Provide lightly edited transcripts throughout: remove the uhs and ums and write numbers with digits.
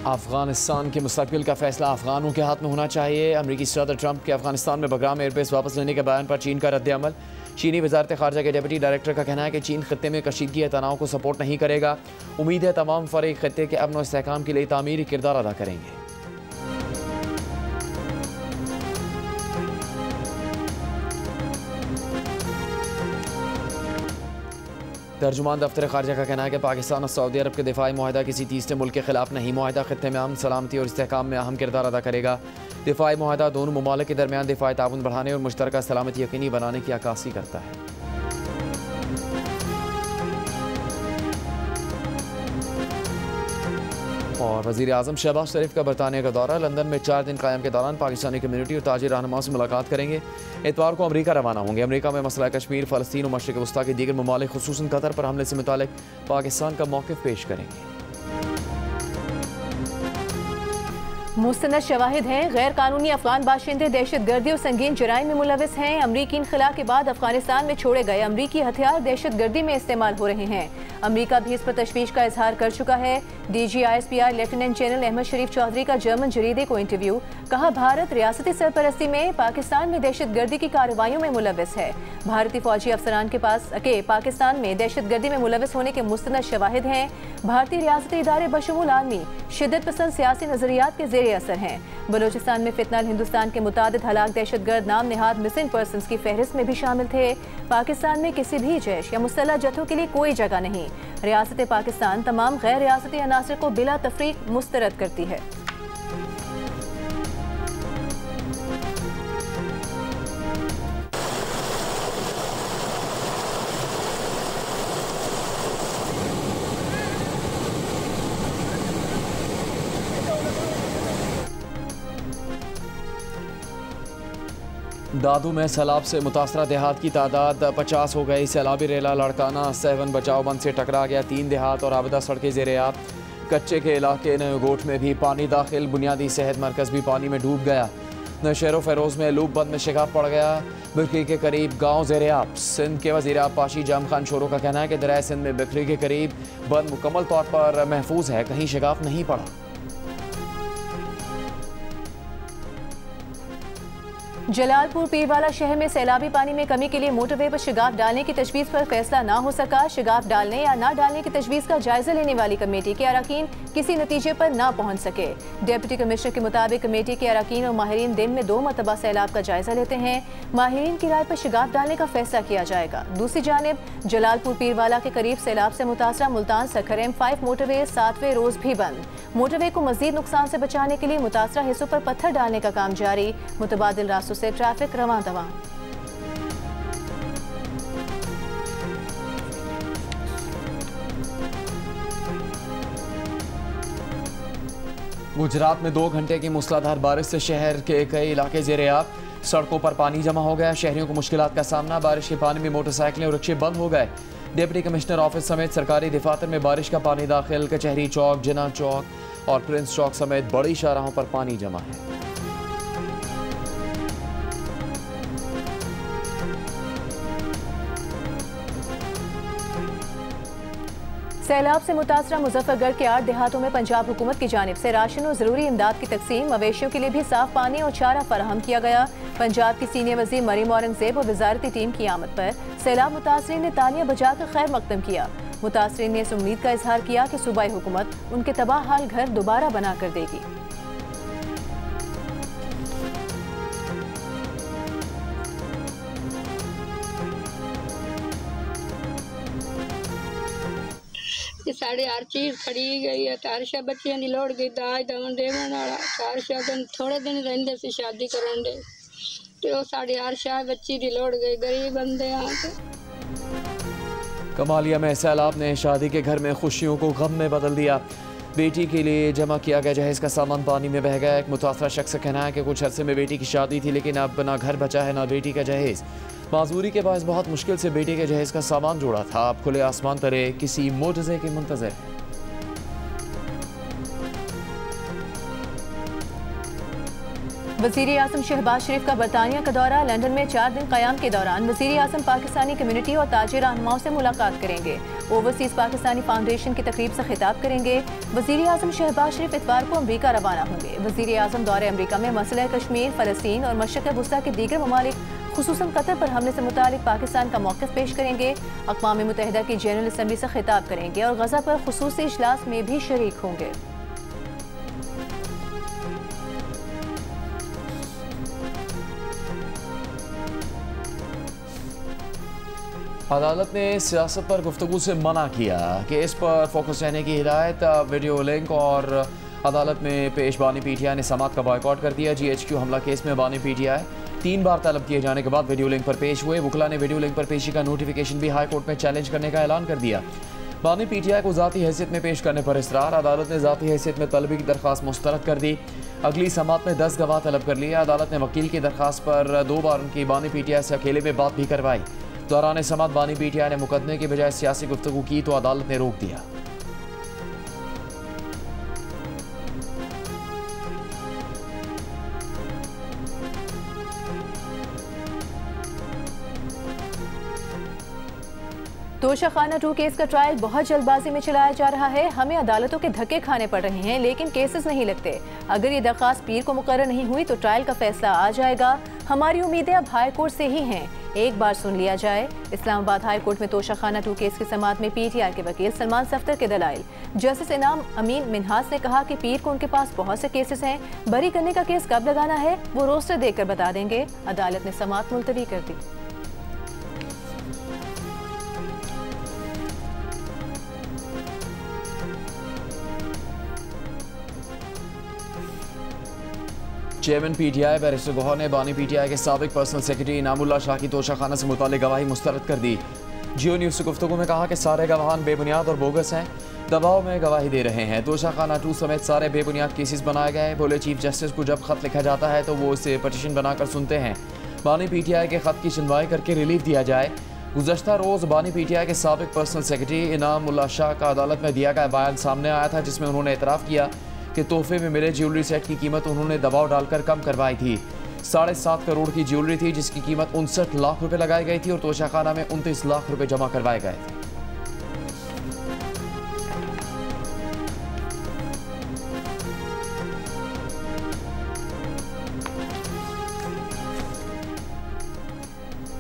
अफगानिस्तान के मुस्तकबिल का फैसला अफगानों के हाथ में होना चाहिए। अमरीकी सदर ट्रंप के अफगानिस्तान में बगराम एयरबेस वापस लेने के बयान पर चीन का रद्द-ए-अमल। चीनी वजारत खारजा के डिप्टी डायरेक्टर का कहना है कि चीन खत्ते में कशीदगी या तनाव को सपोर्ट नहीं करेगा। उम्मीद है तमाम फरीक खत्ते के अमन और इस्तेहकाम के लिए तामीरी किरदार अदा करेंगे। तर्जुमान दफ्तर खारजा का कहना है कि पाकिस्तान और सऊदी अरब के दिफाई मुआहदा किसी तीसरे मुल्क के खिलाफ नहीं। मुआहदा खत्ते में अमन, सलामती और इस्तेहकाम में अहम किरदार अदा करेगा। दिफाई मुआहदा दोनों ममालिक के दरमियान दिफाई ताउन बढ़ाने और मुश्तरका सलामती यकीनी बनाने की अक्कासी करता है। और वज़ीर आज़म शहबाज शरीफ का बरतानिया का दौरा। लंदन में 4 दिन कायम के दौरान पाकिस्तानी कम्यूनिटी और ताजिर रहनुमाओं से मुलाकात करेंगे। इतवार को अमरीका रवाना होंगे। अमरीका में मसला कश्मीर, फ़लस्तीन और मशरिक़ वस्ता के दीगर ममालिक खुसूसन कतर पर हमले से मुतालिक पाकिस्तान का मौक़िफ़ पेश करेंगे। मुस्तनद शवाहिद हैं। गैर कानूनी अफगान बाशिंदे दहशत गर्दी और संगीन जराइम में मुलविस हैं। अमरीकी इनखला के बाद अफगानिस्तान में छोड़े गए अमरीकी हथियार दहशत गर्दी में इस्तेमाल हो रहे हैं। अमरीका भी इस पर तशवीश का इजहार कर चुका है। DGISPR लेफ्टिनेंट जनरल अहमद शरीफ चौधरी का जर्मन जरीदे को इंटरव्यू। कहा, भारत रियासती सरपरस्ती में पाकिस्तान में दहशत गर्दी की कार्रवाइयों में मुलविस है। भारतीय फौजी अफसरान के पाकिस्तान में दहशत गर्दी में मुलविस होने के मुस्तनद शवाहिद हैं। भारतीय रियासती इदारे बशमूल आर्मी शिद्दत पसंद सियासी नजरियात के जेर असर हैं। बलोचिस्तान में फितनाल हिंदुस्तान के मुतादिद हलाक दहशतगर्द नाम नेहाद मिसिंग पर्सन्स की फहरिस्त में भी शामिल थे। पाकिस्तान में किसी भी जैश या मुसल्लह जत्थों के लिए कोई जगह नहीं। रियासत पाकिस्तान तमाम गैर रियासती अनासर को बिला तफरीक मुस्तरद करती है। दादू में सैलाब से मुतासरा देहात की तादाद 50 हो गई। सैलाबी रेला लड़काना 7 बचाव बंद से टकरा गया। 3 देहात और आबदा सड़कें ज़ेर-ए-आब। कच्चे के इलाके नयोगोट में भी पानी दाखिल। बुनियादी सेहत मरकज़ भी पानी में डूब गया। नौशहर फ़ेरोज़ में लूप बंद में शिकाफ पड़ गया। बिखरी के करीब गाँव ज़ेर-ए-आब। सिंध के वज़ीर आबपाशी जाम खान शोरो का कहना है कि दरिया सिंध में बिखरी के करीब बंद मुकम्मल तौर पर महफूज है, कहीं शिकाफ नहीं पड़ा। जलालपुर पीरवाला शहर में सैलाबी पानी में कमी के लिए मोटरवे पर शिगाफ डालने की तजवीज़ पर फैसला ना हो सका। शिगाफ डालने या ना डालने की तजवीज़ का जायजा लेने वाली कमेटी के अरकान किसी नतीजे पर ना पहुंच सके। डिप्टी कमिश्नर के मुताबिक कमेटी के अरकान और माहिरीन दिन में 2 मरतबा सैलाब का जायजा लेते हैं। माहिरीन की राय पर शिगाफ डालने का फैसला किया जाएगा। दूसरी जानिब जलालपुर पीरवाला के करीब सैलाब से मुतासरा मुल्तान सखर M5 मोटरवे 7वें रोज भी बंद। मोटरवे को मजीद नुकसान से बचाने के लिए मुतासरा हिस्सों पर पत्थर डालने का काम जारी। मुतबादिल रास्तों से ट्रैफिक रवां दवां। गुजरात में 2 घंटे की मूसलाधार बारिश से शहर के कई इलाके ज़ेर-ए-आब। सड़कों पर पानी जमा हो गया। शहरियों को मुश्किलात का सामना। बारिश के पानी में मोटरसाइकिलें और रिक्शे बंद हो गए। डिप्टी कमिश्नर ऑफिस समेत सरकारी दफातर में बारिश का पानी दाखिल। कचहरी चौक, जिना चौक और प्रिंस चौक समेत बड़ी शाहराहों पर पानी जमा है। सैलाब से मुतासरा मुजफ्फरगढ़ के 8 देहातों में पंजाब हुकूमत की जानिब से राशन और जरूरी इमदाद की तकसीम। मवेशियों के लिए भी साफ पानी और चारा फराहम किया गया। पंजाब की सीनियर वजीर मरीम औरंगजेब और वजारती टीम की आमद पर सैलाब मुतासरीन ने तालियां बजाकर खैर मकदम किया। मुतासरीन ने इस उम्मीद का इजहार किया कि सूबाई हुकूमत उनके तबाह हाल घर दोबारा बना कर देगी। साढ़े हर चीज़ खड़ी गई है। हर शा बच्चियां दी लोड़ गई। दाज दवन देवन वाला हर शा थोड़े दिन रहिंदे सी शादी करन दे ते ओ साढ़े हर शा बच्ची दी लोड़ गई। गरीब बंदे आ के कमालिया में सैलाब ने शादी के घर में खुशियों को गम में बदल दिया। बेटी के लिए जमा किया गया जहेज का सामान पानी में बह गया। एक मुतासरा शख्स का कहना है कि कुछ अरसे में बेटी की शादी थी, लेकिन अब ना घर बचा है ना बेटी का जहेज। माजूरी के बायस बहुत मुश्किल से बेटे के जहेज का सामान जोड़ा था। अब खुले आसमान तले किसी मोजज़े के मुंतज़र है। वज़ीर आज़म शहबाज शरीफ का बरतानिया का दौरा। लंदन में 4 दिन क़याम के दौरान वज़ीर आज़म पाकिस्तानी कम्युनिटी और ताजिर रहनुमाओं से मुलाकात करेंगे। ओवरसीज़ पाकिस्तानी फाउंडेशन की तकरीब से खिताब करेंगे। वज़ीर आज़म शहबाज शरीफ इतवार को अमरीका रवाना होंगे। वज़ीर आज़म दौरे अमरीका में मसला कश्मीर, फ़लस्तीन और मशरक़ वस्ता के दीगर ममालिक खुसूसन कतर पर हमले से मुतालिक पाकिस्तान का मौक़िफ़ पेश करेंगे। अक़वाम मुत्तहिदा की जनरल असम्बली से खिताब करेंगे और गज़ा पर खुसूसी इजलास में भी शरीक होंगे। अदालत ने सियासत पर गुफ्तगू से मना किया। केस पर फोकस रहने की हिदायत। वीडियो लिंक और अदालत में पेश बानी पीटीआई ने समात का बॉयकॉट कर दिया। GHQ हमला केस में बानी पीटीआई 3 बार तलब किए जाने के बाद वीडियो लिंक पर पेश हुए। वुकला ने वीडियो लिंक पर पेशी का नोटिफिकेशन भी हाई कोर्ट में चैलेंज करने का ऐलान कर दिया। बानी पीटीआई को ज़ाती हैसियत में पेश करने पर इसरार। अदालत ने ज़ाती हैसियत में तलबी की दरख्वास्त मुस्तरद कर दी। अगली समात में 10 गवाह तलब कर लिए। अदालत ने वकील की दरख्वास्त पर 2 बार उनकी बानी पीटीआई से अकेले में बात भी करवाई। दौरान समात बानी पीटीआई ने मुकदमे के बजाय सियासी गुफ्तगू की तो अदालत ने रोक दिया। तोशाखाना 2 केस का ट्रायल बहुत जल्दबाजी में चलाया जा रहा है। हमें अदालतों के धक्के खाने पड़ रहे हैं, लेकिन केसेस नहीं लगते। अगर ये दरख्वास्त पीर को मुकर्रर नहीं हुई तो ट्रायल का फैसला आ जाएगा। हमारी उम्मीदें अब हाई कोर्ट से ही हैं, एक बार सुन लिया जाए। इस्लामाबाद हाई कोर्ट में तोशाखाना 2 केस की समात में पीटीआई के वकील सलमान सफ्तर के दलाइल। जस्टिस इनाम अमीन मिन्हास ने कहा कि पीर को उनके पास बहुत से केसेस हैं, बरी करने का केस कब लगाना है वो रोस्टर देखकर बता देंगे। अदालत ने समात मुलतवी कर दी। चेयरमैन पीटीआई बैरिस्टर गौहर ने बानी पीटीआई के साबिक पर्सनल सेक्रेटरी इनामुल्लाह शाह की तोशाखाना से मुताल्लिक गवाही मुस्तरद कर दी। जियो न्यूज़ से गुफ्तगू में कहा कि सारे गवाहान बेबुनियाद और बोगस हैं, दबाव में गवाही दे रहे हैं। तोशाखाना 2 समेत सारे बेबुनियाद केसेस बनाए गए। बोले चीफ जस्टिस को जब खत लिखा जाता है तो वो इसे पटिशन बनाकर सुनते हैं। बानी पीटीआई के खत की सुनवाई करके रिलीफ दिया जाए। गुज़श्ता रोज़ बानी पीटीआई के साबिक पर्सनल सेक्रेटरी इनामुल्लाह शाह का अदालत में दिया गया बयान सामने आया था, जिसमें उन्होंने एतराफ़ किया कि तोहफे में मिले ज्वेलरी सेट की कीमत उन्होंने दबाव डालकर कम करवाई थी। 7.5 करोड़ की ज्वेलरी थी, जिसकी कीमत 59 लाख रुपए लगाई गई थी और तोशाखाना में 29 लाख रुपए जमा करवाए गए थे।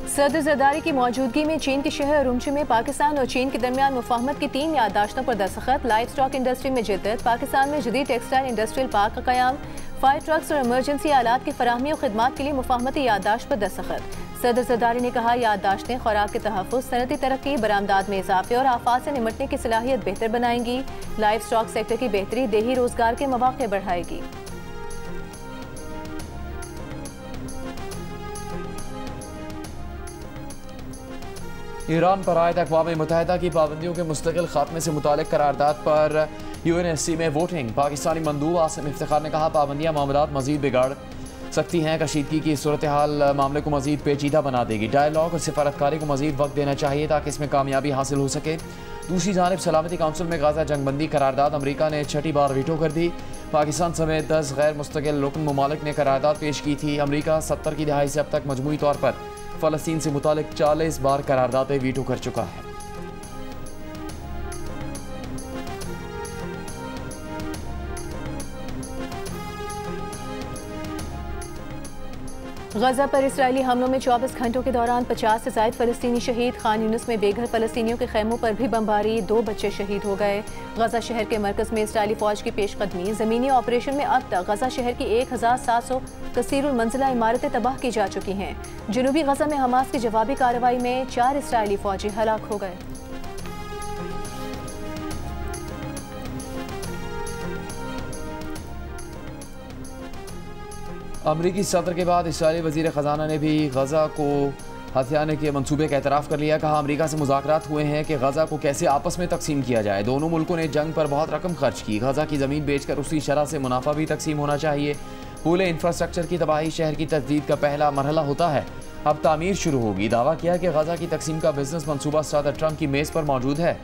सदर जरदारी की मौजूदगी में चीन के शहर उरुमची में पाकिस्तान और चीन के दरमियान मुफाहमत की 3 याददाश्तों पर दस्तखत। लाइव स्टॉक इंडस्ट्री में जिद्दत, पाकिस्तान में जदीद टेक्सटाइल इंडस्ट्रियल पार्क का क़याम, फायर ट्रक्स और इमरजेंसी आलात की फराहमी और खिदमात के लिए मुफाहमती याददाश्त पर दस्तखत। सदर जरदारी ने कहा याददाश्तें खुराक के तहफ़्फ़ुज़, सनती तरक्की, बरामदात में इजाफे और आफात से निमटने की सलाहियत बेहतर बनाएंगी। लाइव स्टॉक सेक्टर की बेहतरी देही रोजगार के मौक़े बढ़ाएगी। ईरान पर आयद अक़वाम मुत्तहिदा की पाबंदियों के मुस्तकिल खात्मे से मुतालिक करारदाद पर UNSC में वोटिंग। पाकिस्तानी मंदूब आसिम इफ्तिखार ने कहा पाबंदियाँ मामलात मज़ीद बिगाड़ सकती हैं। कशीदगी की सूरत हाल मामले को मज़ीद पेचीदा बना देगी। डायलॉग और सिफारतकारी को मज़ीद वक्त देना चाहिए ताकि इसमें कामयाबी हासिल हो सके। दूसरी जानिब सलामती काउंसिल में गाज़ा जंगबंदी करारदाद अमरीका ने 6ठी बार वीटो कर दी। पाकिस्तान समेत 10 गैर मुस्तकिल रुकन ममालिक ने करारदाद पेश की थी। अमरीका 70 की दहाई से अब तक मजमूई तौर पर फ़लस्तीन से मुतालिक 40 बार करारदादें वीटो कर चुका है। गजा पर इसराइली हमलों में 24 घंटों के दौरान 50 से ज़ायद फ़लस्तीनी शहीद। खान यूनिस में बेघर फ़लस्तीनियों के खैमों पर भी बमबारी, 2 बच्चे शहीद हो गए। गजा शहर के मरकज़ में इसराइली फ़ौज की पेशकदमी। ज़मीनी ऑपरेशन में अब तक गजा शहर की 1700 कसीरुल मंजिला इमारतें तबाह की जा चुकी हैं। जनूबी गजा में हमास की जवाबी कार्रवाई में 4 इसराइली फ़ौजी हलाक हो गए। अमरीकी सदर के बाद इसराइली वज़ीर ख़जाना ने भी गज़ा को हथियाने के मंसूबे का एतराफ़ कर लिया। कहा अमरीका से मुज़ाकरात हुए हैं कि गज़ा को कैसे आपस में तकसीम किया जाए। दोनों मुल्कों ने जंग पर बहुत रकम खर्च की। गज़ा की ज़मीन बेचकर उसी शरह से मुनाफा भी तकसीम होना चाहिए। पूरे इंफ्रास्ट्रक्चर की तबाही शहर की तजदीद का पहला मरहला होता है, अब तामीर शुरू होगी। दावा किया कि गज़ा की तकसीम का बिजनेस मनसूबा सदर ट्रंप की मेज़ पर मौजूद है।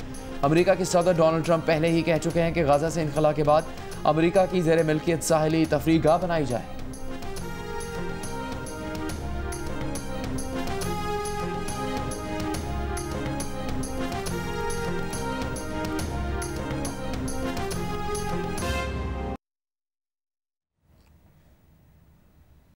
अमरीका के सदर डोनाल्ड ट्रंप पहले ही कह चुके हैं कि गज़ा से इनखला के बाद अमरीका की ज़ेर मिल्कियत साहिली तफरीह गाह बनाई जाए।